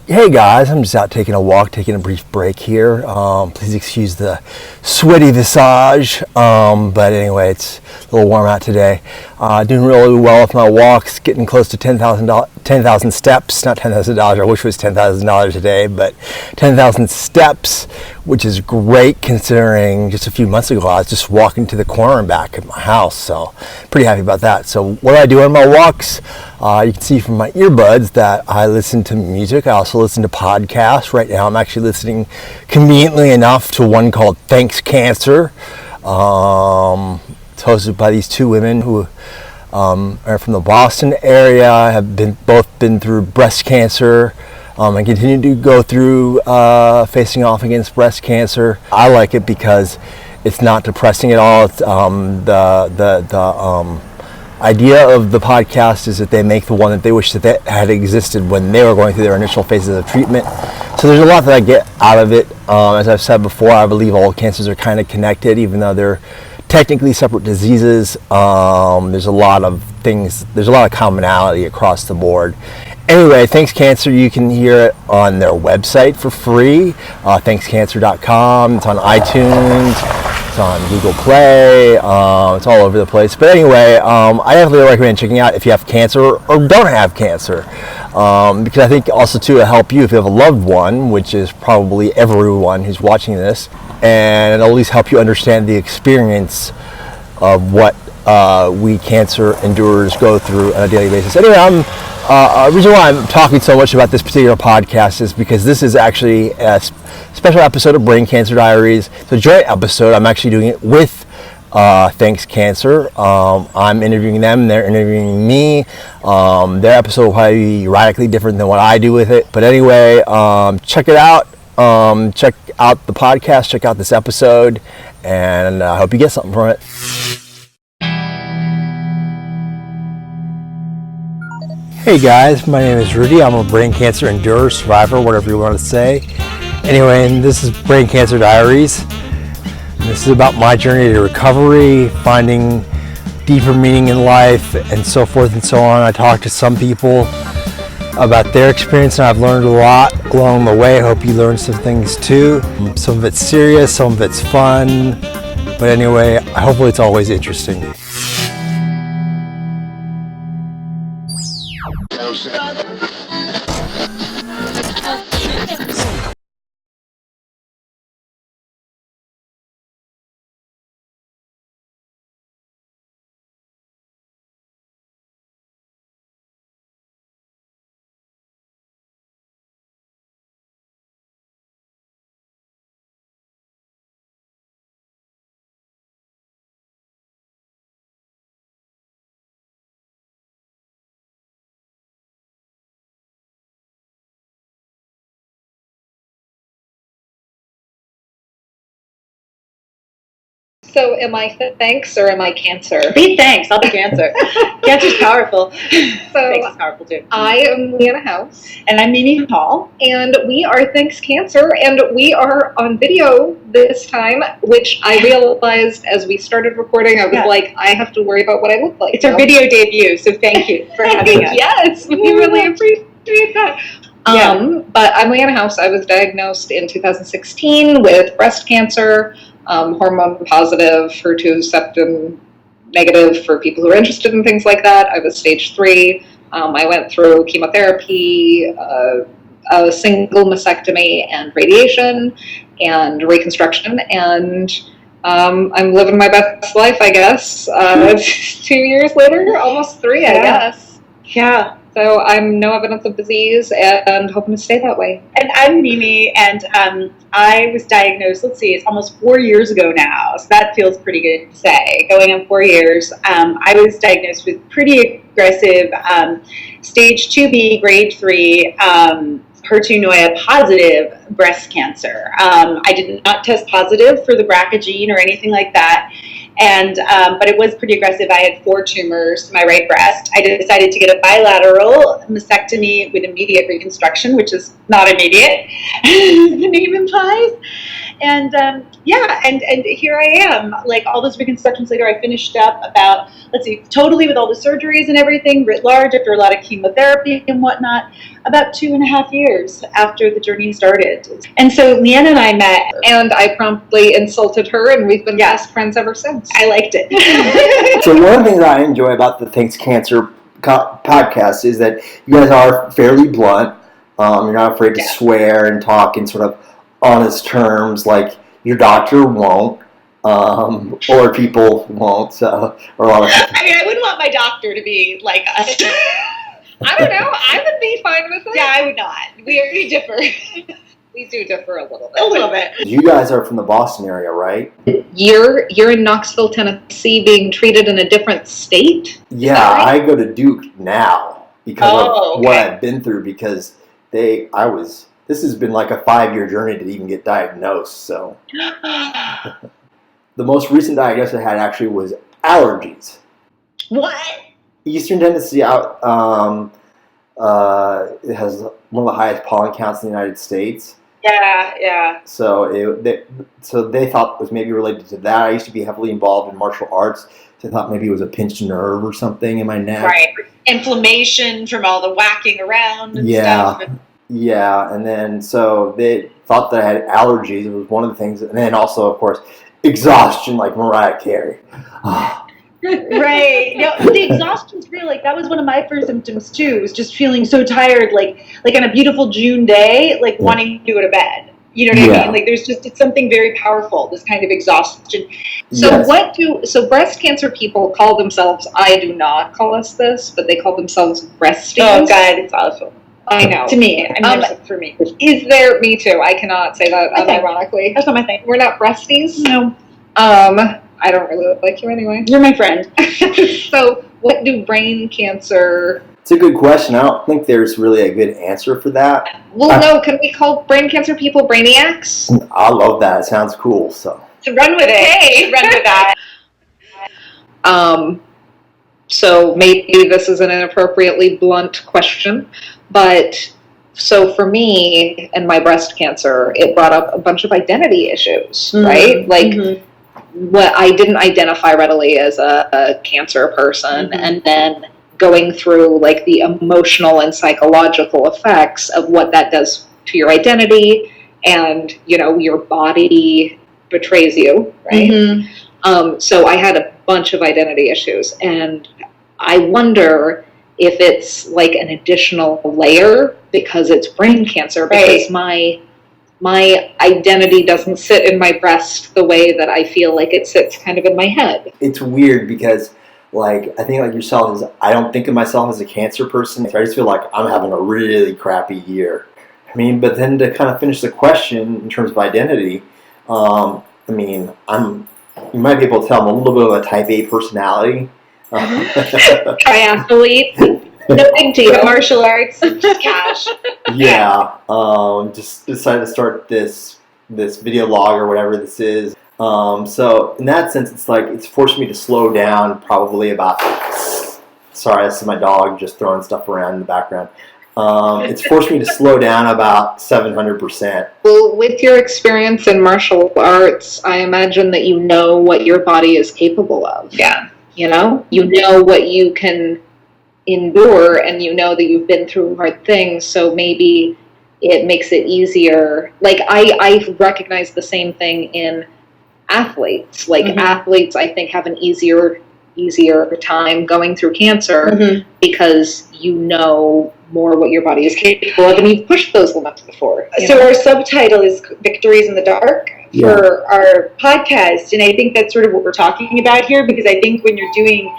Hey guys, I'm just out taking a walk, taking a brief break here. Please excuse the sweaty visage, but anyway, it's a little warm out today. Doing really well with my walks, getting close to 10,000 steps, not $10,000, I wish it was $10,000 a day, but 10,000 steps, which is great considering just a few months ago I was just walking to the corner and back at my house, so pretty happy about that. So what do I do on my walks? You can see from my earbuds that I listen to music. I also listen to podcasts. Right now I'm actually listening, conveniently enough, to one called Thanks Cancer. It's hosted by these two women who are from the Boston area, have both been through breast cancer, and continue to go through facing off against breast cancer. I like it because it's not depressing at all. It's the idea of the podcast is that they make the one that they wish that they had existed when they were going through their initial phases of treatment. So there's a lot that I get out of it. As I've said before, I believe all cancers are kind of connected, even though they're technically separate diseases. There's a lot of commonality across the board. Anyway, Thanks Cancer, you can hear it on their website for free, thankscancer.com. It's on iTunes. It's on Google Play. It's all over the place. But anyway, I definitely recommend checking out if you have cancer or don't have cancer. Because I think also too it'll help you if you have a loved one, which is probably everyone who's watching this, and it'll at least help you understand the experience of what we cancer endurers go through on a daily basis. Anyway, the reason why I'm talking so much about this particular podcast is because this is actually a special episode of Brain Cancer Diaries. It's a joint episode. I'm actually doing it with Thanks Cancer. I'm interviewing them, they're interviewing me. Their episode will probably be radically different than what I do with it. But anyway, check it out. Check out the podcast, check out this episode, and I hope you get something from it. Hey guys, my name is Rudy. I'm a brain cancer endurer, survivor, whatever you want to say. Anyway, and this is Brain Cancer Diaries. And this is about my journey to recovery, finding deeper meaning in life, and so forth and so on. I talked to some people about their experience, and I've learned a lot along the way. I hope you learned some things too. Some of it's serious, some of it's fun. But anyway, hopefully it's always interesting. So am I thanks or am I cancer? Be thanks, I'll be cancer. Cancer's powerful. So Thanks is powerful too. I am Leanna House. And I'm Mimi Hall. And we are Thanks Cancer, and we are on video this time, which I realized as we started recording, I was like, I have to worry about what I look like. It's our video debut, so thank you for having us. Yes, we really appreciate that. But I'm Leanna House. I was diagnosed in 2016 with breast cancer. Hormone positive, HER2 septum negative for people who are interested in things like that. I was stage 3. I went through chemotherapy, a single mastectomy, and radiation, and reconstruction, and I'm living my best life, I guess. 2 years later, almost 3, I guess. Yeah. So I'm no evidence of disease and hoping to stay that way. And I'm Mimi, and I was diagnosed, it's almost 4 years ago now, so that feels pretty good to say, going on 4 years. I was diagnosed with pretty aggressive stage 2B, grade 3, HER2 positive breast cancer. I did not test positive for the BRCA gene or anything like that. And but it was pretty aggressive. I had 4 tumors to my right breast. I decided to get a bilateral mastectomy with immediate reconstruction, which is not immediate, the name implies. And and here I am. Like all those reconstructions later, I finished up about, totally with all the surgeries and everything, writ large, after a lot of chemotherapy and whatnot. about 2.5 years after the journey started. And so Leanna and I met. And I promptly insulted her, and we've been best friends ever since. I liked it. So one of the things I enjoy about the Thanks Cancer podcast is that you guys are fairly blunt. You're not afraid to swear and talk in sort of honest terms, like your doctor won't, or people won't. So, or a lot of people. I mean, I wouldn't want my doctor to be like us. I don't know. I would be fine with it. Yeah, I would not. We differ. We do differ a little bit. A little bit. You guys are from the Boston area, right? You're in Knoxville, Tennessee, being treated in a different state? Yeah, right? I go to Duke now because of what I've been through. Because this has been like a 5-year journey to even get diagnosed. So the most recent diagnosis I had actually was allergies. What? Eastern Tennessee it has one of the highest pollen counts in the United States. Yeah. So they thought it was maybe related to that. I used to be heavily involved in martial arts, so they thought maybe it was a pinched nerve or something in my neck. Right. Inflammation from all the whacking around and stuff. Yeah, and then so they thought that I had allergies. It was one of the things, and then also, of course, exhaustion, like Mariah Carey. Right. No, the exhaustion's real. Like that was one of my first symptoms too. Was just feeling so tired, like on a beautiful June day, like wanting to go to bed. You know what I mean? Like it's something very powerful. This kind of exhaustion. So so breast cancer people call themselves? I do not call us this, but they call themselves breasties. Oh God, it's awful. I know. To me, for me. Is there? Me too. I cannot say that unironically. That's not my thing. We're not breasties. No. I don't really like you anyway. You're my friend. So, what do brain cancer? It's a good question. I don't think there's really a good answer for that. Well, no. Can we call brain cancer people brainiacs? I love that. It sounds cool. So run with it. Hey, run with that. So maybe this is an inappropriately blunt question, but so for me and my breast cancer, it brought up a bunch of identity issues, right? Like. What I didn't identify readily as a cancer person, and then going through like the emotional and psychological effects of what that does to your identity, and your body betrays you, right? So I had a bunch of identity issues, and I wonder if it's like an additional layer because it's brain cancer, because my identity doesn't sit in my breast the way that I feel like it sits kind of in my head. It's weird because, I think like yourself, I don't think of myself as a cancer person. I just feel like I'm having a really crappy year. I mean, but then to kind of finish the question in terms of identity, you might be able to tell I'm a little bit of a type A personality. Triathlete. No big deal. Martial arts, just cash. Yeah, just decided to start this video log or whatever this is. So in that sense, it's forced me to slow down probably about. Sorry, this is my dog just throwing stuff around in the background. It's forced me to slow down about 700%. Well, with your experience in martial arts, I imagine that you know what your body is capable of. Yeah. You know what you can endure, and that you've been through hard things, so maybe it makes it easier. Like I recognize the same thing in athletes. Athletes, I think, have an easier time going through cancer because more what your body is capable of, and you've pushed those limits before. So our subtitle is Victories in the Dark for our podcast, and I think that's sort of what we're talking about here, because I think when you're doing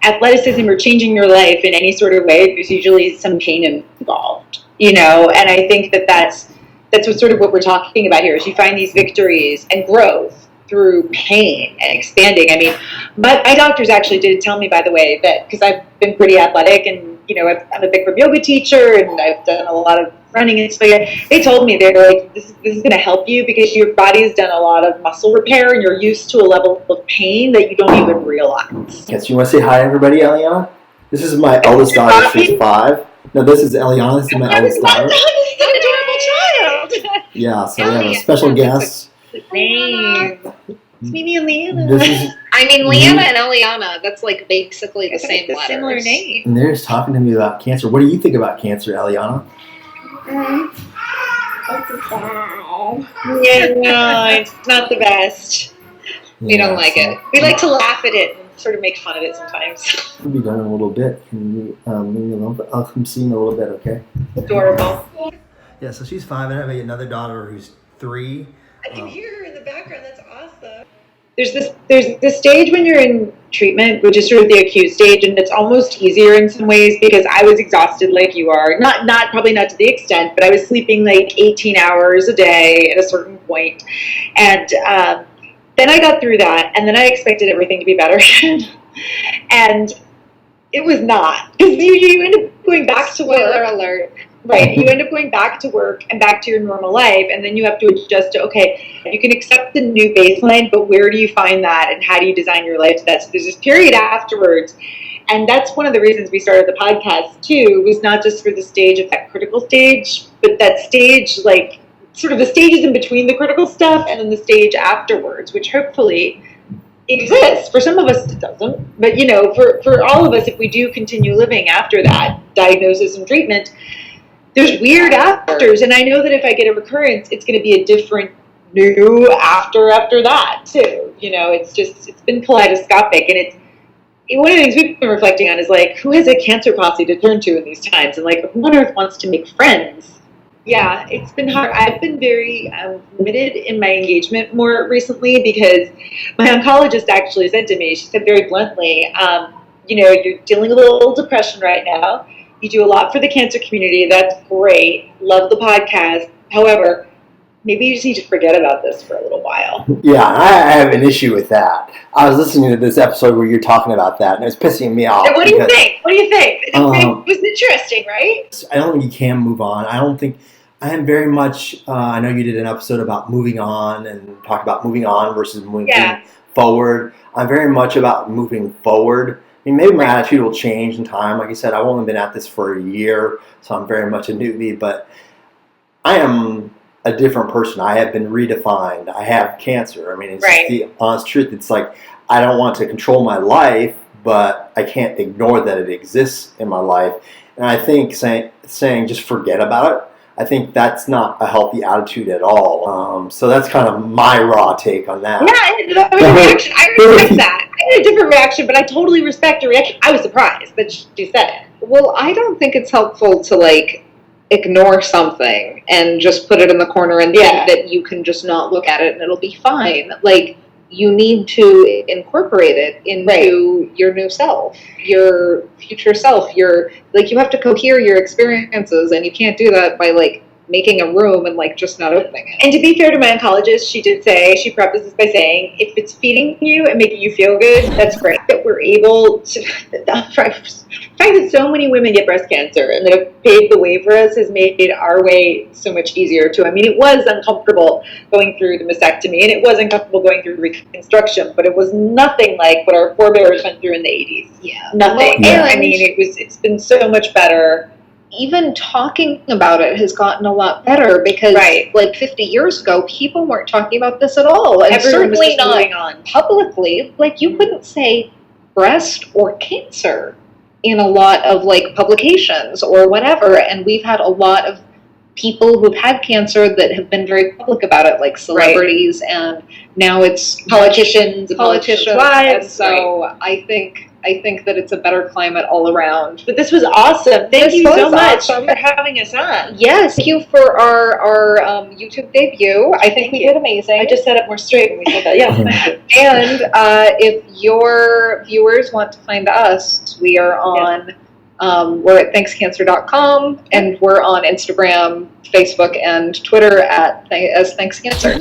athleticism or changing your life in any sort of way, there's usually some pain involved, and I think that's what we're talking about here, is you find these victories and growth through pain and expanding. I mean, my doctors actually did tell me, by the way, that because I've been pretty athletic and, I'm a Bikram yoga teacher and I've done a lot of running and stuff like that. They told me, they were like, this is going to help you because your body's done a lot of muscle repair and you're used to a level of pain that you don't even realize. Yes, you want to say hi, everybody, Eliana? This is my eldest daughter. She's 5. No, this is Eliana. This is my eldest daughter. Adorable child. Yeah, so we have a special guest. Name. It's Mimi and Leanna. Leanna and Eliana, that's like basically the same letters. Similar name. And they're just talking to me about cancer. What do you think about cancer, Eliana? Yeah, no, it's not the best. We don't like it. We like to laugh at it and sort of make fun of it sometimes. We'll be done in a little bit. Can you leave me alone? I'll come see you in a little bit, okay? Adorable. Yeah, so she's 5, and I have another daughter who's 3. I can hear her in the background. That's awesome. There's this stage when you're in treatment, which is sort of the acute stage, and it's almost easier in some ways because I was exhausted like you are. Probably not to the extent, but I was sleeping like 18 hours a day at a certain point. And then I got through that, and then I expected everything to be better again. And it was not. Because you end up going back to work. Spoiler alert. Right, you end up going back to work and back to your normal life, and then you have to adjust to, okay, you can accept the new baseline, but where do you find that, and how do you design your life to that? So there's this period afterwards, and that's one of the reasons we started the podcast, too, was not just for the stage of that critical stage, but that stage, like, sort of the stages in between the critical stuff, and then the stage afterwards, which hopefully exists. For some of us it doesn't, but, you know, for all of us, if we do continue living after that diagnosis and treatment, there's weird afters, and I know that if I get a recurrence, it's going to be a different new after that too. You know, it's been kaleidoscopic, and one of the things we've been reflecting on is like, who has a cancer posse to turn to in these times, and like, who on earth wants to make friends? Yeah, it's been hard. I've been very limited in my engagement more recently because my oncologist actually said to me, she said very bluntly, you know, you're dealing with a little depression right now. You do a lot for the cancer community. That's great. Love the podcast. However, maybe you just need to forget about this for a little while. Yeah, I have an issue with that. I was listening to this episode where you're talking about that, and it was pissing me off. And what do you think? It was interesting, right? I don't think you can move on. I don't think... I am very much... I know you did an episode about moving on and talked about moving on versus moving forward. I'm very much about moving forward. I mean, maybe my attitude will change in time. Like I said, I've only been at this for a year, so I'm very much a newbie, but I am a different person. I have been redefined. I have cancer. I mean, it's the honest truth. It's like, I don't want to control my life, but I can't ignore that it exists in my life. And I think saying just forget about it, I think that's not a healthy attitude at all. So that's kind of my raw take on that. Yeah, that was a reaction. I respect that. I had a different reaction, but I totally respect her reaction. I was surprised that she said it. Well, I don't think it's helpful to, like, ignore something and just put it in the corner and think that you can just not look at it and it'll be fine. Like, you need to incorporate it into your new self, your future self. You have to cohere your experiences, and you can't do that by, like, making a room and, like, just not opening it. And to be fair to my oncologist, she did say, she prefaces by saying, if it's feeding you and making you feel good, that's great. That we're able to, the fact that so many women get breast cancer and that have paved the way for us has made our way so much easier too. I mean, it was uncomfortable going through the mastectomy, and it was uncomfortable going through reconstruction, but it was nothing like what our forebears went through in the 80s. Yeah. Nothing. Well, I mean, it's been so much better. Even talking about it has gotten a lot better because, like, 50 years ago, people weren't talking about this at all. And everyone certainly was moving on publicly. Like, you couldn't say breast or cancer in a lot of, like, publications or whatever. And we've had a lot of people who've had cancer that have been very public about it, like celebrities, and now it's politicians, wives. And so I think that it's a better climate all around. But this was awesome. Thank you so much for having us on. Yes, thank you for our YouTube debut. I think we did amazing. I just sat up more straight when we said that. Yeah. And if your viewers want to find us, we are on, we're at thankscancer.com, and we're on Instagram, Facebook, and Twitter as Thanks Cancer.